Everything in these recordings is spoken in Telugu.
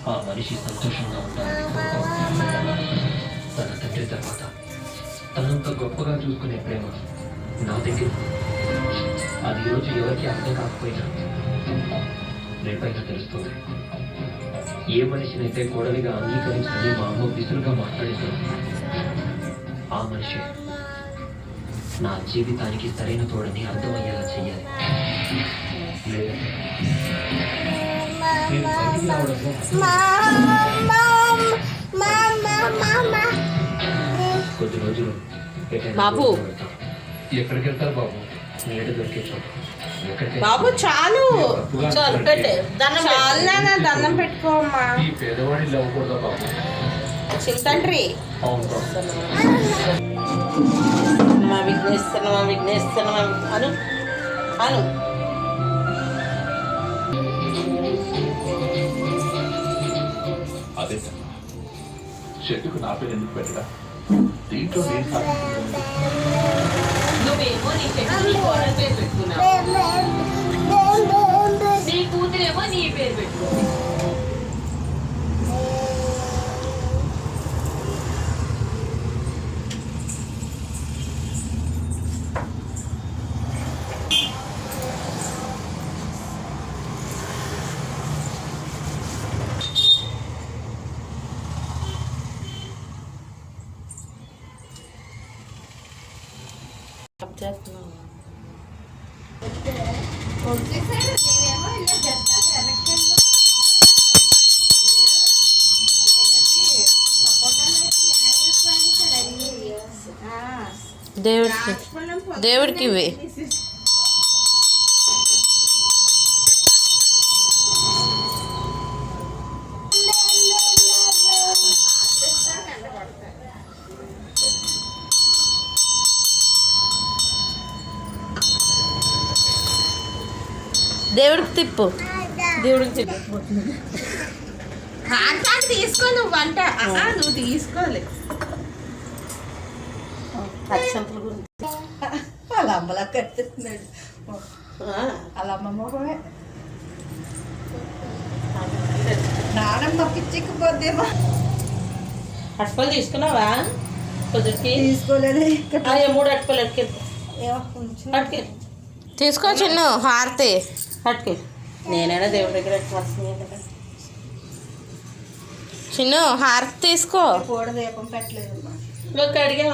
ఆ మనిషి సంతోషంగా ఉండాలని తన తండ్రి తర్వాత తనంత గొప్పగా చూసుకునే ప్రేమ నా దగ్గర అది ఈరోజు ఎవరికి అర్థం కాకపోయినా రేపైనా తెలుస్తుంది. ఏ మనిషినైతే కోడలిగా అంగీకరించని మా అమ్మ విసురుగా మాట్లాడేశాను, ఆ మనిషి నా జీవితానికి సరైన తోడని అర్థమయ్యేలా చెయ్యాలి. లేదంటే నేను బయటికి రావడంలో కొద్ది రోజులు బాబు ఎక్కడికి వెళ్తారు బాబు? నీడ దొరికే చోట బాబు చాలు చాలు పెట్టే చాలా దండం పెట్టుకోమ్మా. ఈ పేదవాడిని నవ్వకూడదా బాబు? చింతండ్రి అవును మా విఘ్నేశ్వర అను అను అదే చెట్టుకు నా పేరు ఎందుకు పెట్టడా? దీంట్లో నేను నువ్వేమో నీ చెట్టు నీ కోడల పేరు పెట్టుకున్నావు, నీ కూతురేమో నీ పేరు పెట్టుకో. దేవుడికి ఇవి దేవుడికి తిప్పు అట్లా తీసుకో నువ్వు వంట నువ్వు తీసుకోలే. అలా అమ్మలా కడుతున్నాడు అలా అమ్మమ్మ కూడా నానమ్మ పిచ్చిక్కిపోద్దేమో. అటుపలు తీసుకున్నావా? కొద్దికి తీసుకోలేదు. 3 అటుపలు అటుకెళ్ళి తీసుకో చిన్న హారతి అటుకెళ్ళి. నేనైనా దేవుడి దగ్గర చిన్న హారతి తీసుకో. కూడా దీపం పెట్టలేదు అడిగా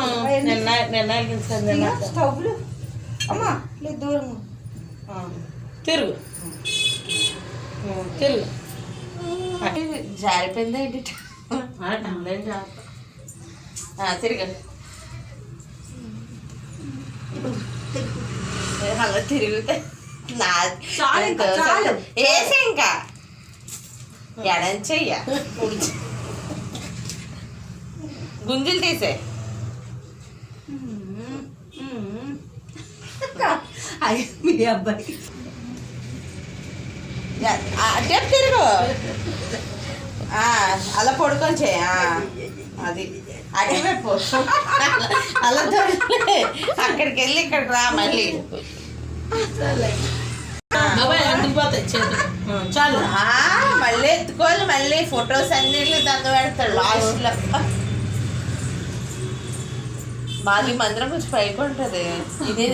స్టవ్లు అమ్మా లేదు దూరం తిరుగు తిరుగు జారిపోయిందా ఏంటి? తిరగండి అలా తిరిగితే వేసే ఇంకా ఎడం చెయ్య గుంజులు తీసే మీ అబ్బాయి అంటే తిరుగు అలా పడుకొని చేయ అది అడి వైపు అలా దొరికి అక్కడికి వెళ్ళి ఇక్కడికి రా మళ్ళీ చాలు. మళ్ళీ ఎత్తుకోవాలి, మళ్ళీ ఫొటోస్ అన్నిట్లు దండ పెడతాడు లాస్ట్లో. బాగా మందిరం కొంచెం పైకి ఉంటుంది ఇదే